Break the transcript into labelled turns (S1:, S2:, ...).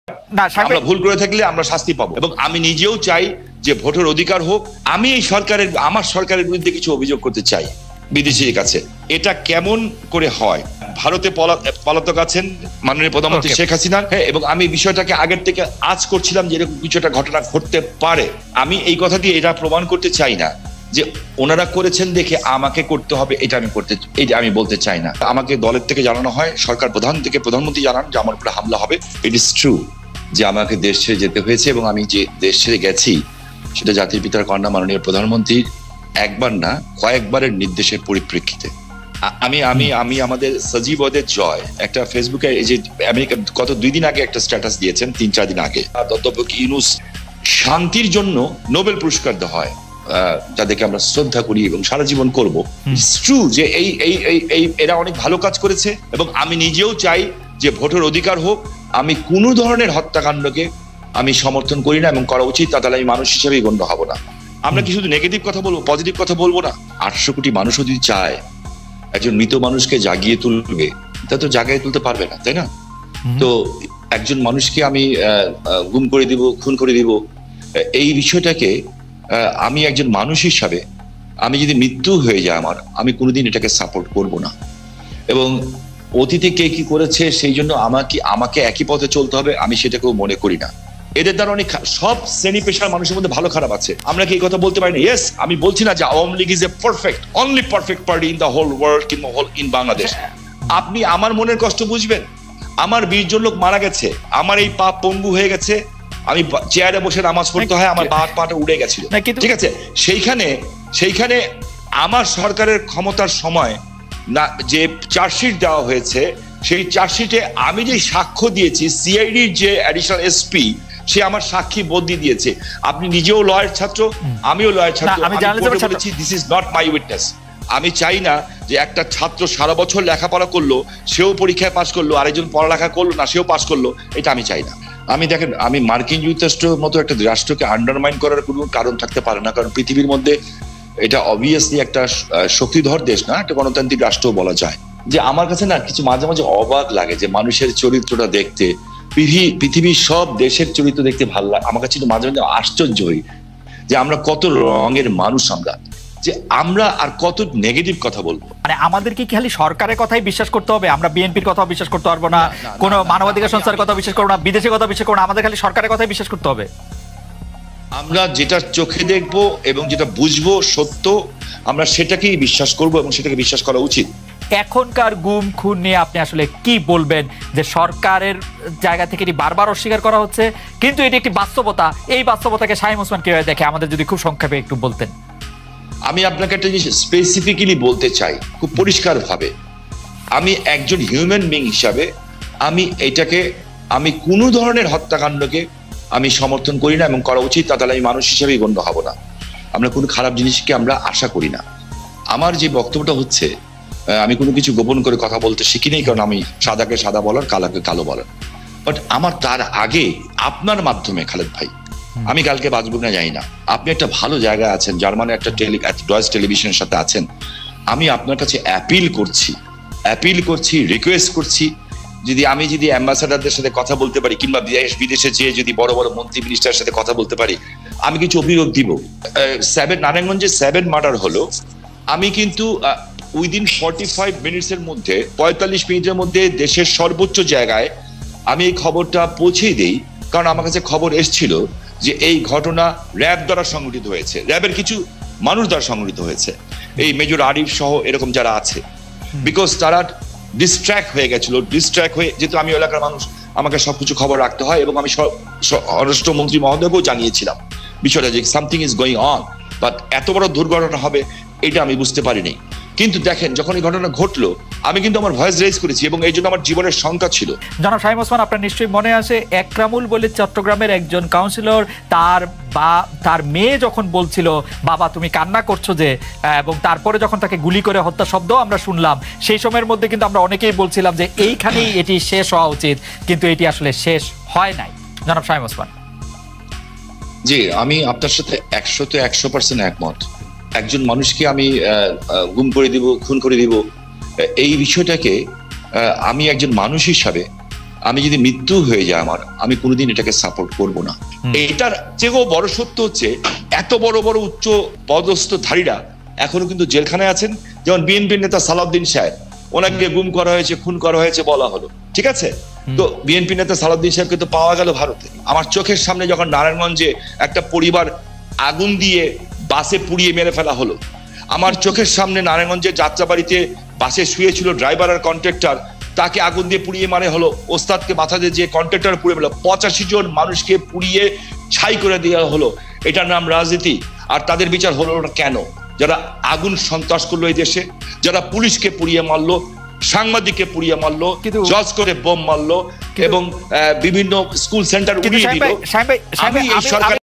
S1: আমরা ভুল করে থাকলে আমরা শাস্তি পাবো, এবং আমি নিজেও চাই যে ভোটের অধিকার হোক। আমি এই সরকারের, আমার সরকারের বিরুদ্ধে কিছু অভিযোগ করতে চাই বিদেশির কাছে। এটা কেমন করে হয়? ভারতে পলাতক আছেন মাননীয় প্রধানমন্ত্রী শেখ হাসিনা, এবং আমি বিষয়টাকে আগের থেকে আজ করছিলাম যে এরকম কিছু একটা ঘটনা ঘটতে পারে। আমি এই কথা দিয়ে এটা প্রমাণ করতে চাই না যে ওনারা করেছেন দেখে আমাকে করতে হবে, এটা আমি বলতে চাই না। আমাকে দলের থেকে জানানো হয়, সরকার প্রধান থেকে প্রধানমন্ত্রী জানান যে আমার উপরে হামলা হবে। ইট ইজ ট্রু যে আমাকে দেশ ছেড়ে যেতে হয়েছে, এবং আমি যে দেশ ছেড়ে গেছি সেটা জাতির পিতার কন্যা মাননীয় প্রধানমন্ত্রীর একবার না কয়েকবারের নির্দেশের পরিপ্রেক্ষিতে। আমি আমাদের সজীবদের জয় একটা ফেসবুকে, এই যে আমেরিকা গত 2 দিন আগে একটা স্ট্যাটাস দিয়েছেন, 3-4 দিন আগে, অধ্যাপক ইউনূস শান্তির জন্য নোবেল পুরস্কার দেওয়া হয়, যাদেরকে আমরা শ্রদ্ধা করি এবং সারা জীবন করবো। ইটস ট্রু যে এরা অনেক ভালো কাজ করেছে, এবং আমি নিজেও চাই যে ভোটের অধিকার হোক। আমি কোনো ধরনের হত্যাকাণ্ডকে আমি সমর্থন করি না, এবং করা উচিত, তাহলে আমি মানুষ হিসেবেই গণ্য হব না। আমরা কি শুধু নেগেটিভ কথা বলবো, পজিটিভ কথা বলবো না? 800 কোটি মানুষও যদি চায় একজন মৃত মানুষকে জাগিয়ে তুলবে, তা তো জাগিয়ে তুলতে পারবে না, তাই না? তো একজন মানুষকে আমি গুম করে দিব, খুন করে দিব, এই বিষয়টাকে আমি একজন মানুষ হিসাবে, আমি যদি মৃত্যু হয়ে যায় আমার, আমি কোনোদিন এটাকে সাপোর্ট করব না। এবং অতীতে কে কি করেছে সেই জন্য আমাকে একই পথে চলতে হবে, আমি সেটাকেও মনে করি না। এদের দ্বারা অনেক সব শ্রেণী পেশার মানুষের মধ্যে ভালো খারাপ আছে, আমরা কি এই কথা বলতে পারি না? ইয়েস, আমি বলছি না যে Awami League is a only perfect party in the whole world কিংবা ইন বাংলাদেশ। আপনি আমার মনের কষ্ট বুঝবেন। আমার 20 জন লোক মারা গেছে, আমার এই পা পঙ্গু হয়ে গেছে, আমি চেয়ারে বসে নামাজ পড়তে হয়, আমার পাটা উড়ে গেছিল, ঠিক আছে? সেইখানে আমার সরকারের ক্ষমতার সময় না যে চার্জশিট দেওয়া হয়েছে, সেই চার্জশিটে আমি যে সাক্ষ্য দিয়েছি, সিআইডির যে অ্যাডিশনাল এসপি, সে আমার সাক্ষী বদলি দিয়েছে। আপনি নিজেও লয়ার ছাত্র, আমিও লয়ার ছাত্র, আমি বলেছি this is not my witness. আমি চাই না যে একটা ছাত্র সারা বছর লেখাপড়া করলো, সেও পরীক্ষায় পাশ করলো, আরেকজন পড়ালেখা করলো না, সেও পাশ করলো, এটা আমি চাই না। দেখেন, আমি মার্কিন যুক্তরাষ্ট্রের মতো একটা রাষ্ট্রকে আন্ডারমাইন করার কোনো কারণ থাকতে পারে না, কারণ পৃথিবীর মধ্যে এটা অবভিয়াসলি একটা শক্তিধর দেশ না, একটা গণতান্ত্রিক রাষ্ট্র বলা যায়। যে আমার কাছে না কিছু মাঝে মাঝে অবাক লাগে যে মানুষের চরিত্রটা দেখতে, পৃথিবীর সব দেশের চরিত্র দেখতে ভালো লাগে। আমার কাছে মাঝে মাঝে আশ্চর্য হই যে আমরা কত রঙের মানুষ, আমরা আর কত নেগেটিভ কথা বলবো।
S2: আমাদেরকে কি খালি সরকারের কথাই বিশ্বাস করতে হবে? আমরা বিএনপির কথা বিশ্বাস করতে পারবো না, কোন মানবাধিকার সংস্থার কথা বিশ্বাস করবো না, বিদেশের কথা বিশ্বাস করবো না, আমাদের খালি সরকারের কথাই বিশ্বাস করতে হবে?
S1: আমরা যেটা চোখে দেখবো এবং যেটা বুঝবো সত্য, আমরা সেটাকেই বিশ্বাস করব, এবং সেটাকে বিশ্বাস করা উচিত।
S2: এখনকার গুম খুন নিয়ে আপনি আসলে কি বলবেন? যে সরকারের জায়গা থেকে এটি বারবার অস্বীকার করা হচ্ছে, কিন্তু এটি একটি বাস্তবতা। এই বাস্তবতাকে শামীম ওসমান কিভাবে দেখে, আমাদের যদি খুব সংক্ষেপে একটু বলতেন।
S1: আমি আপনাকে একটা জিনিস স্পেসিফিক্যালি বলতে চাই খুব পরিষ্কার ভাবে। আমি একজন হিউম্যান বিং হিসাবে আমি কোনো ধরনের হত্যাকাণ্ডকে আমি সমর্থন করি না, এবং করা উচিত, তাহলে আমি মানুষ হিসেবেই গণ্য হব না। আমরা কোনো খারাপ জিনিসকে আমরা আশা করি না। আমার যে বক্তব্যটা হচ্ছে, আমি কোনো কিছু গোপন করে কথা বলতে শিখি নেই, কারণ আমি সাদাকে সাদা বলার, কালাকে কালো বলার। বাট আমার তার আগে আপনার মাধ্যমে, খালেদ ভাই, আমি কালকে বাঁচবো না জানি না, আপনি একটা ভালো জায়গায় আছেন, জার্মানি একটা ডয়েচ টেলিভিশনের সাথে আছেন। আমি আপনার কাছে অ্যাপিল করছি, রিকোয়েস্ট করছি, আমি যদি অ্যাম্বাসাডারদের সাথে কথা বলতে পারি, কিংবা বিদেশে যেয়ে যদি বড় বড় মন্ত্রী মিনিস্টারের সাথে কথা বলতে পারি, আমি কিছু অভিযোগ দিব। নারায়ণগঞ্জে 7 মার্ডার হলো, আমি কিন্তু উইদিন 45 মিনিটসের মধ্যে, 45 মিনিটের মধ্যে দেশের সর্বোচ্চ জায়গায় আমি এই খবরটা পৌঁছে দিই, কারণ আমার কাছে খবর এসেছিল যে এই ঘটনা র্যাব দ্বারা সংগঠিত হয়েছে, র্যাবের কিছু মানুষ দ্বারা সংগঠিত হয়েছে, এই মেজর আরিফ সহ এরকম যারা আছে, বিকজ তারা ডিস্ট্র্যাক্ট হয়ে গেছিল। যেহেতু আমি এলাকার মানুষ, আমাকে সবকিছু খবর রাখতে হয়, এবং আমি স্বরাষ্ট্রমন্ত্রী মহোদয়কেও জানিয়েছিলাম বিষয়টা, যে something is going on, but এত বড় দুর্ঘটনা হবে এটা আমি বুঝতে পারিনি। কিন্তু দেখেন, যখন এই ঘটনা ঘটলো, আমি কিন্তু আমার ভয়েস রেজ করেছি, এবং এই জন্য আমার জীবনের শঙ্কা ছিল।
S2: জনাব শামীম ওসমান, আপনার নিশ্চয়ই মনে আছে, একরামুল বলে চট্টগ্রামের একজন কাউন্সিলর, তার মেয়ে যখন বলছিল বাবা তুমি কান্না করছো যে, এবং তারপরে যখন তাকে গুলি করে হত্যা শব্দ আমরা শুনলাম, সেই সময়ের মধ্যে কিন্তু আমরা অনেকেই বলছিলাম যে এইখানেই এটি শেষ হওয়া উচিত, কিন্তু এটি আসলে শেষ হয় নাই। জনাব শামীম ওসমান।
S1: জি, আমি আপনার সাথে 100% একমত। একজন মানুষকে আমি গুম করে দিব, খুন করে দিব, এই বিষয়টাকে আমি একজন মানুষ হিসাবে আমি যদি মৃত্যু হয়ে যায় আমার, আমি কোনোদিন এটাকে সাপোর্ট করব না। এটার চেয়েও বড় সত্য হচ্ছে এত বড় বড় উচ্চ পদস্থধারীরা এখনো কিন্তু জেলখানায় আছেন। যেমন বিএনপির নেতা সালাউদ্দিন সাহেব, ওনাকে গুম করা হয়েছে, খুন করা হয়েছে বলা হলো, ঠিক আছে। তো বিএনপি নেতা সালাউদ্দিন সাহেবকে তো পাওয়া গেল ভারতে। আমার চোখের সামনে যখন নারায়ণগঞ্জে একটা পরিবার আগুন দিয়ে বাসে পুড়িয়ে মেরে ফেলা হলো, আমার চোখের সামনে নারায়ণগঞ্জের যাত্রাবাড়িতে বাসে শুয়েছিল ড্রাইভার আর কন্ট্রাক্টর, তাকে আগুন দিয়ে পুড়িয়ে মারে হলো। ওস্তাদকে মাথা দিয়ে যে কন্ট্রাক্টর পুড়িয়ে মেলো, 85 জন মানুষকে পুড়িয়ে ছাই করে দেওয়া হলো। এটার নাম রাজনীতি? আর তাদের বিচার হলো না কেন? যারা আগুন সন্ত্রাস করলো এই দেশে, যারা পুলিশকে পুড়িয়ে মারলো, সাংবাদিককে পুড়িয়ে মারলো, জজ করে বোম মারলো এবং বিভিন্ন স্কুল সেন্টার উড়িয়ে দিল। আমি এই সরকার